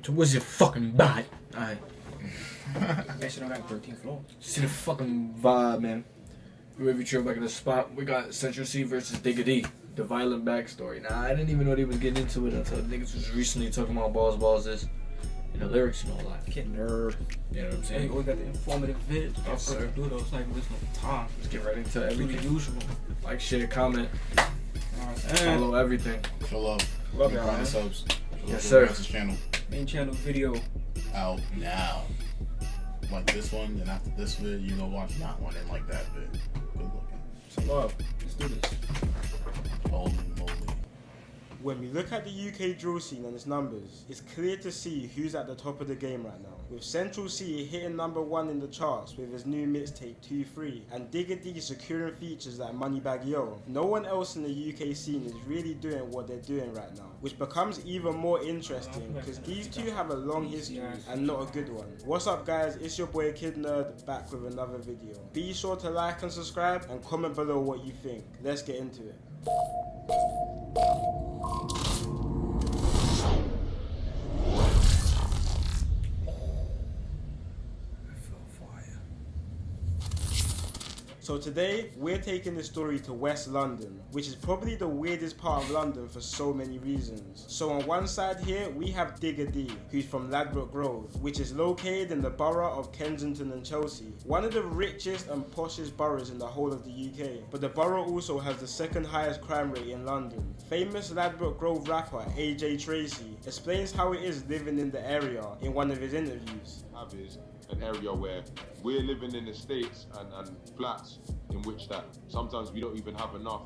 Where's your fucking bite? Alright. That shit on that 13th floor. See the fucking vibe, man. We're back in the spot. We got Central C versus Digga D. The violent backstory. Now, I didn't even know they was getting into it until niggas was recently talking about balls this. And the lyrics and all that. Get nerd. You know what I'm Hey, saying? we got the informative vid. Yes, sir. Do those like this no time. Let's get right into everything. The usual. Like, share, comment, Alright, follow everything. Show love. Love y'all, Grind man. subs. Yes, Show love sir. to the channel. Main channel video. Out now. Like this one, and after this vid, you go watch that one and like that vid. Good looking. Some love. Let's do this. Holy moly. When we look at the UK drill scene and its numbers, it's clear to see who's at the top of the game right now. With Central C hitting #1 in the charts with his new mixtape 2-3, and Digga D securing features like Moneybag Yo, no one else in the UK scene is really doing what they're doing right now, which becomes even more interesting because these two have a long history and not a good one. What's up guys, it's your boy Kid Nerd back with another video. Be sure to like and subscribe and comment below what you think. Let's get into it. So today, we're taking this story to West London, which is probably the weirdest part of London for so many reasons. So on one side here, we have Digga D, who's from Ladbroke Grove, which is located in the borough of Kensington and Chelsea, one of the richest and poshest boroughs in the whole of the UK. But the borough also has the second highest crime rate in London. Famous Ladbroke Grove rapper AJ Tracy explains how it is living in the area in one of his interviews. Is an area where we're living in estates and flats in which that sometimes we don't even have enough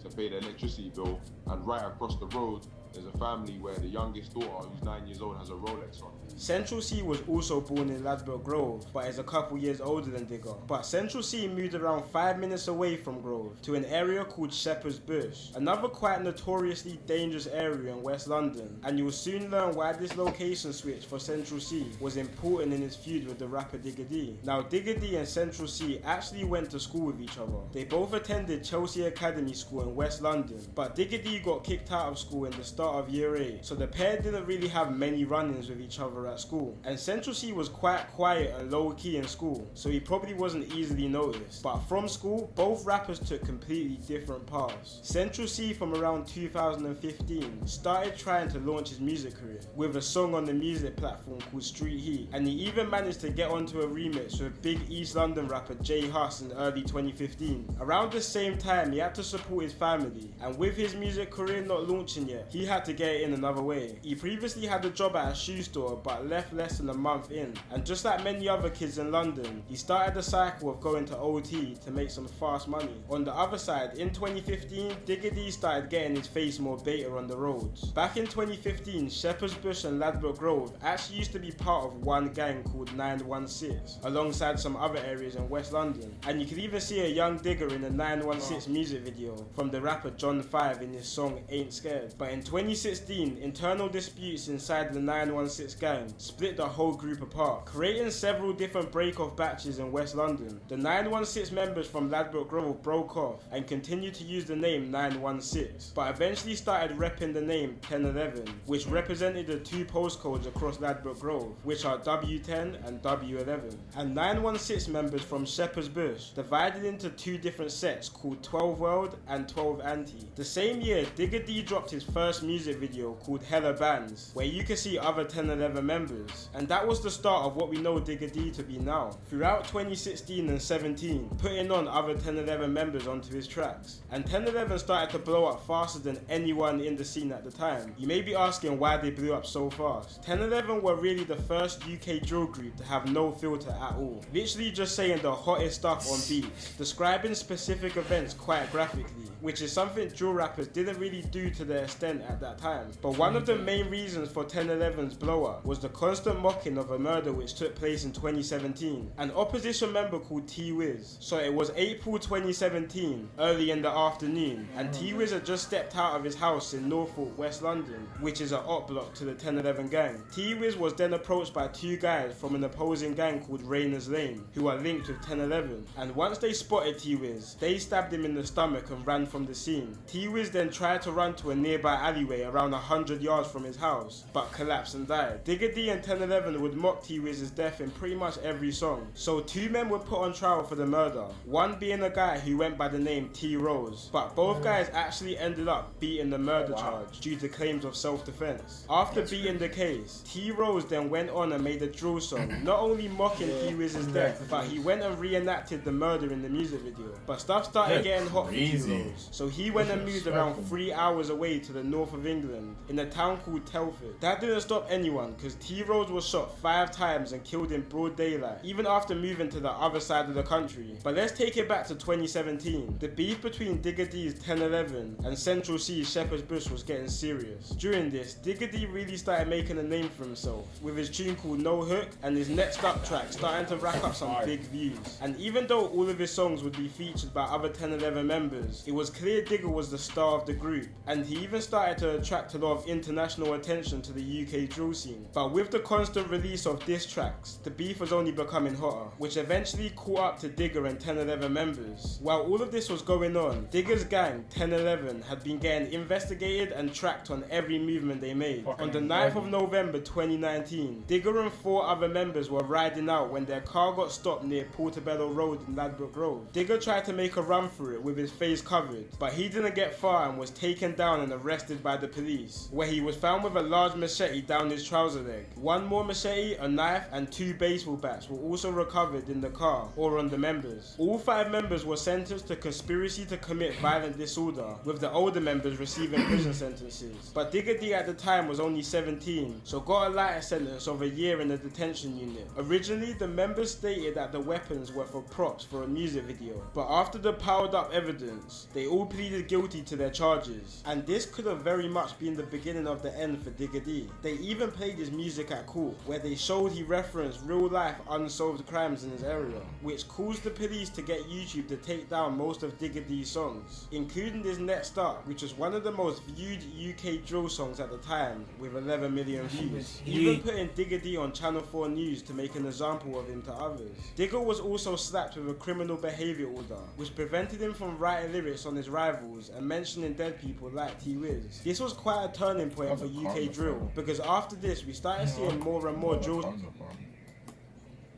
to pay the electricity bill, and right across the road there's a family where the youngest daughter, who's 9 years old, has a Rolex on. Central C was also born in Ladbroke Grove, but is a couple years older than Digga. But Central C moved around 5 minutes away from Grove to an area called Shepherd's Bush, another quite notoriously dangerous area in West London, and you will soon learn why this location switch for Central C was important in his feud with the rapper Digga D. Now Digga D and Central C actually went to school with each other. They both attended Chelsea Academy School in West London, but Digga D got kicked out of school in the start of year 8, so the pair didn't really have many run-ins with each other at school. And Central C was quite quiet and low-key in school, so he probably wasn't easily noticed. But from school, both rappers took completely different paths. Central C from around 2015 started trying to launch his music career with a song on the music platform called Street Heat, and he even managed to get onto a remix with big East London rapper J Hus in early 2015. Around the same time, he had to support his family, and with his music career not launching yet, he had to get it in another way. He previously had a job at a shoe store but left less than a month in, and just like many other kids in London, he started the cycle of going to OT to make some fast money. On the other side, in 2015, Digga D started getting his face more beta on the roads. Back in 2015, Shepherd's Bush and Ladbroke Grove actually used to be part of one gang called 916, alongside some other areas in West London, and you could even see a young Digga in the 916 music video from the rapper John 5 in his song Ain't Scared. But in 2016, internal disputes inside the 916 gang split the whole group apart, creating several different break-off batches in West London. The 916 members from Ladbroke Grove broke off and continued to use the name 916, but eventually started repping the name 1011, which represented the two postcodes across Ladbroke Grove, which are W10 and W11. And 916 members from Shepherd's Bush divided into two different sets called 12 World and 12 Anti. The same year, Digga D dropped his first music video called Hella Bands, where you can see other 1011 members, and that was the start of what we know Digga D to be now. Throughout 2016 and 17, putting on other 1011 members onto his tracks, and 1011 started to blow up faster than anyone in the scene at the time. You may be asking why they blew up so fast. 1011 were really the first UK drill group to have no filter at all, literally just saying the hottest stuff on beats, describing specific events quite graphically, which is something drill rappers didn't really do to their extent at that time. But one of the main reasons for 1011's blow up was the constant mocking of a murder which took place in 2017, an opposition member called T-Whiz. So it was April 2017, early in the afternoon, and T-Whiz had just stepped out of his house in Norfolk, West London, which is an op block to the 1011 gang. T-Whiz was then approached by two guys from an opposing gang called Rayners Lane, who are linked with 1011, and once they spotted T-Whiz, they stabbed him in the stomach and ran from the scene. T-Whiz then tried to run to a nearby alleyway alleyway around 100 yards from his house, but collapsed and died. Digga D and 1011 would mock T-Wiz's death in pretty much every song. So 2 men were put on trial for the murder, one being a guy who went by the name T-Rose, but both guys actually ended up beating the murder charge due to claims of self-defense. After beating the case, T-Rose then went on and made a drill song, not only mocking T-Wiz's death, but he went and reenacted the murder in the music video. But stuff started getting hot for T-Rose, so he went and moved around 3 hours away to the north of England in a town called Telford. That didn't stop anyone, because T-Rose was shot 5 times and killed in broad daylight, even after moving to the other side of the country. But let's take it back to 2017. The beef between Digga D's 1011 and Central C's Shepherd's Bush was getting serious. During this, Digga D really started making a name for himself, with his tune called No Hook and his Next Up track starting to rack up some big views. And even though all of his songs would be featured by other 1011 members, it was clear Digga was the star of the group, and he even started to attract a lot of international attention to the UK drill scene. But with the constant release of diss tracks, the beef was only becoming hotter, which eventually caught up to Digga and 1011 members. While all of this was going on, Digga's gang, 1011, had been getting investigated and tracked on every movement they made. On the 9th of November 2019, Digga and 4 other members were riding out when their car got stopped near Portobello Road in Ladbroke Grove. Digga tried to make a run for it with his face covered, but he didn't get far and was taken down and arrested by the police, where he was found with a large machete down his trouser leg. 1 more machete, a knife, and 2 baseball bats were also recovered in the car or on the members. All 5 members were sentenced to conspiracy to commit violent disorder, with the older members receiving prison sentences. But Digga D at the time was only 17, so got a lighter sentence of a year in a detention unit. Originally, the members stated that the weapons were for props for a music video, but after the piled up evidence, they all pleaded guilty to their charges. And this could have very much been the beginning of the end for Digga D. They even played his music at court, where they showed he referenced real life unsolved crimes in his area, which caused the police to get YouTube to take down most of Digga D's songs, including his Next Up, which was one of the most viewed UK drill songs at the time, with 11 million views, even putting Digga D on Channel 4 News to make an example of him to others. Digga was also slapped with a criminal behaviour order, which prevented him from writing lyrics on his rivals and mentioning dead people like T-Whiz. This was quite a turning point for UK drill, because after this we started seeing more and more drill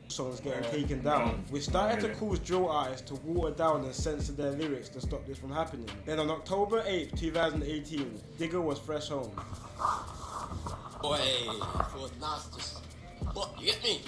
songs getting taken down, which started to cause drill artists to water down and censor their lyrics to stop this from happening. Then on October 8th, 2018, Digga was fresh home. Boy, for nasty. What, you get me?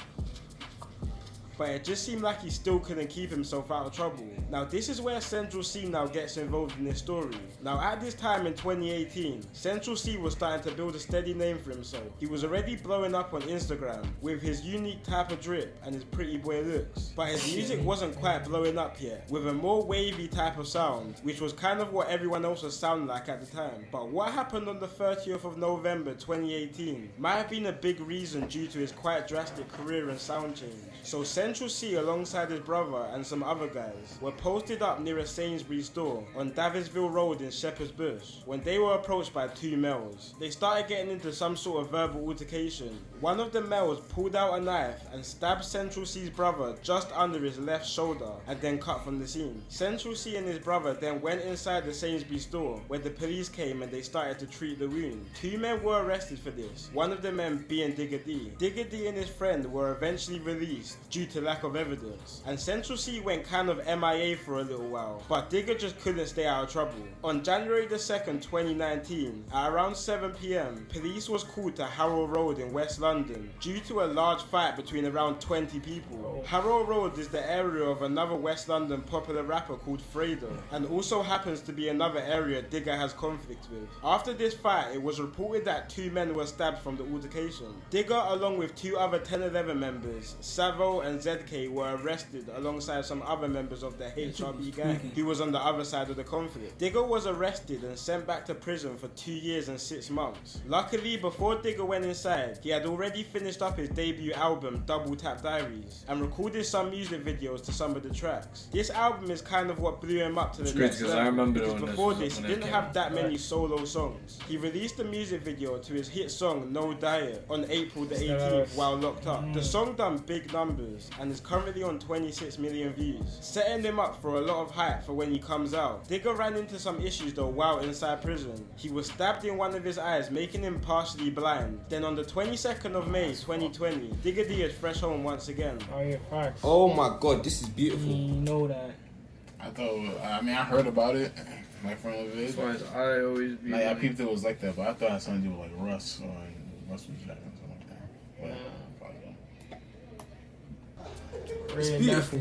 But it just seemed like he still couldn't keep himself out of trouble. Now this is where Central C now gets involved in this story. Now at this time in 2018, Central C was starting to build a steady name for himself. He was already blowing up on Instagram with his unique type of drip and his pretty boy looks. But his music wasn't quite blowing up yet, with a more wavy type of sound, which was kind of what everyone else was sounding like at the time. But what happened on the 30th of November 2018 might have been a big reason due to his quite drastic career and sound change. So Central C alongside his brother and some other guys were posted up near a Sainsbury's store on Davisville Road in Shepherd's Bush when they were approached by 2 males. They started getting into some sort of verbal altercation. One of the males pulled out a knife and stabbed Central C's brother just under his left shoulder and then cut from the scene. Central C and his brother then went inside the Sainsbury's store where the police came and they started to treat the wound. 2 men were arrested for this, one of the men being Digga D. Digga D and his friend were eventually released due to lack of evidence, and Central C went kind of MIA for a little while, but Digga just couldn't stay out of trouble. On January the 2nd, 2019, at around 7 PM, police was called to Harrow Road in West London due to a large fight between around 20 people. Harrow Road is the area of another West London popular rapper called Fredo, and also happens to be another area Digga has conflict with. After this fight, it was reported that 2 men were stabbed from the altercation. Digga, along with 2 other 1011 members, Savo and ZK, were arrested alongside some other members of the HRB gang who was on the other side of the conflict. Digga was arrested and sent back to prison for 2 years and 6 months. Luckily, before Digga went inside, he had already finished up his debut album Double Tap Diaries and recorded some music videos to some of the tracks. This album is kind of what blew him up to the next level, because before this he didn't have that many solo songs. He released a music video to his hit song No Diet on April the 18th while locked up. The song done big numbers and is currently on 26 million views, setting him up for a lot of hype for when he comes out. Digga ran into some issues though while inside prison. He was stabbed in one of his eyes, making him partially blind. Then on the 22nd of May 2020, Digga D is fresh home once again. Oh yeah, facts. Oh my god, this is beautiful. You know that. I thought, I mean, I heard about it. My friend of his. That's why his eye always be. Like, I peeped it was like that, but I thought it had something to do with like Russ or Russ was Jack or something like that. But, probably don't. It's beautiful.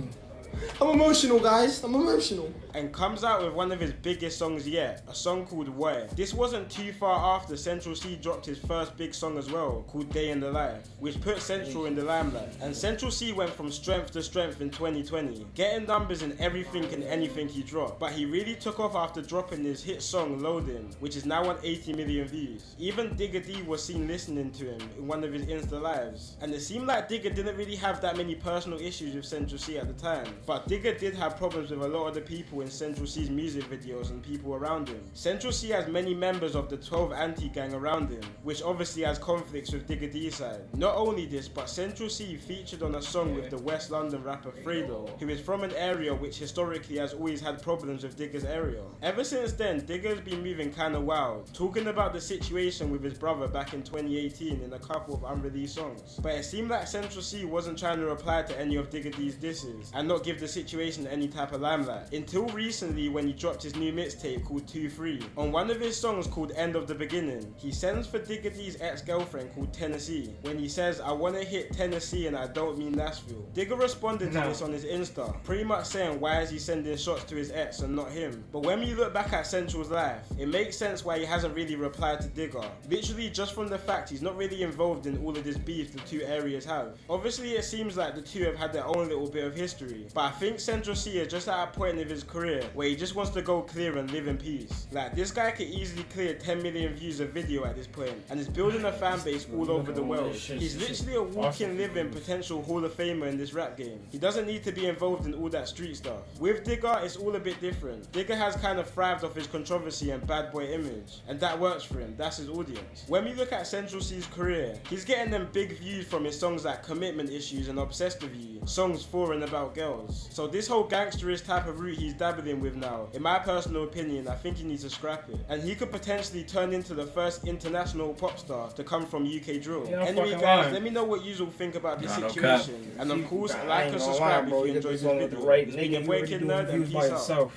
I'm emotional, guys. I'm emotional. And comes out with one of his biggest songs yet, a song called Why. This wasn't too far after Central C dropped his first big song as well, called Day in the Life, which put Central in the limelight. And Central C went from strength to strength in 2020, getting numbers in everything and anything he dropped. But he really took off after dropping his hit song Loading, which is now on 80 million views. Even Digga D was seen listening to him in one of his Insta lives. And it seemed like Digga didn't really have that many personal issues with Central C at the time, but Digga did have problems with a lot of the people in Central C's music videos and people around him. Central C has many members of the 12 anti-gang around him, which obviously has conflicts with Digga D's side. Not only this, but Central C featured on a song with the West London rapper Fredo, who is from an area which historically has always had problems with Digga's area. Ever since then, Digga has been moving kinda wild, talking about the situation with his brother back in 2018 in a couple of unreleased songs. But it seemed like Central C wasn't trying to reply to any of Digga D's disses, and not give the situation any type of limelight, until recently when he dropped his new mixtape called 2-3. On one of his songs called End of the Beginning, he sends for Digga D's ex-girlfriend called Tennessee, when he says, "I wanna hit Tennessee and I don't mean Nashville." Digga responded to this on his Insta, pretty much saying why is he sending shots to his ex and not him. But when we look back at Central's life, it makes sense why he hasn't really replied to Digga, literally just from the fact he's not really involved in all of this beef the two areas have. Obviously it seems like the two have had their own little bit of history, but I think Central C is just at a point of his career where he just wants to go clear and live in peace. Like, this guy could easily clear 10 million views a video at this point, and is building a fan base all over the world. He's literally a walking, living potential Hall of Famer in this rap game. He doesn't need to be involved in all that street stuff. With Digga, it's all a bit different. Digga has kind of thrived off his controversy and bad boy image, and that works for him. That's his audience. When we look at Central C's career, he's getting them big views from his songs like Commitment Issues and Obsessed With You, songs for and about girls. So this whole gangsterist type of route he's dabbling with now, in my personal opinion, I think he needs to scrap it. And he could potentially turn into the first international pop star to come from UK drill. Yeah, anyway fucking guys, lying. let me know what you all think about this Nah, no situation. And of course, like and subscribe if you enjoyed this video. It's been your boy Kid Nerd, and peace out.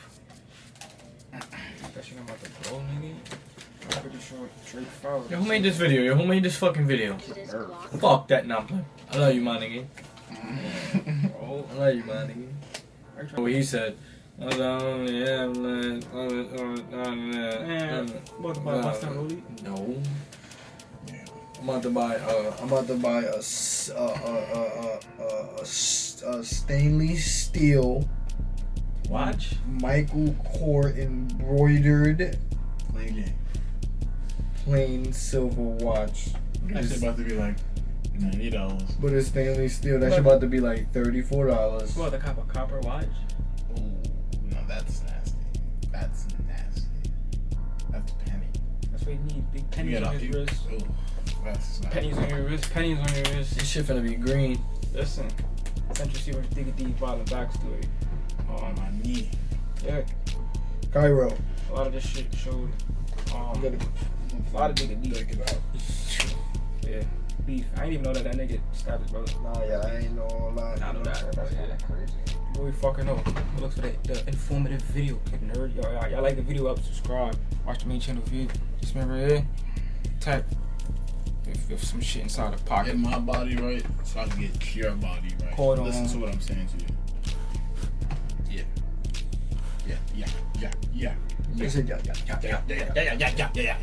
That shit I'm about to blow, nigga. I'm pretty sure Drake fouled. Yo, who made this video? Yo, who made this fucking video? Fuck that number. I love you, my nigga. Oh, I love you, my nigga. What he said. man. About to buy a Mustang Rollie? No. I'm about to buy a stainless steel Watch? Michael Kors embroidered plain silver watch. That shit about to be like $90. But it's stainless steel. That's about to be like $34. Well, the copper watch? Oh, no, that's nasty. That's nasty. That's penny. That's what you need. Big pennies on his wrist. Oh, that's nasty. Pennies on your wrist. Pennies on your wrist. This shit finna be green. Listen. Central C versus Digga D violent backstory. On my knee. Yeah. Cairo. A lot of this shit showed. A lot of Digga D. Take it out. Yeah. Beef. I didn't even know that nigga stabbed his brother. Nah, yeah, I ain't know that. I know that. That's Yeah. kinda crazy. But we fucking know. It looks like the informative video, kid nerd. Y'all like the video up, subscribe, watch the main channel view. Just remember here, type if some shit inside the pocket. Get my body right so I can get your body right. Hold on. Listen to what I'm saying to you. Yeah. Yeah. He said, yeah. Yeah.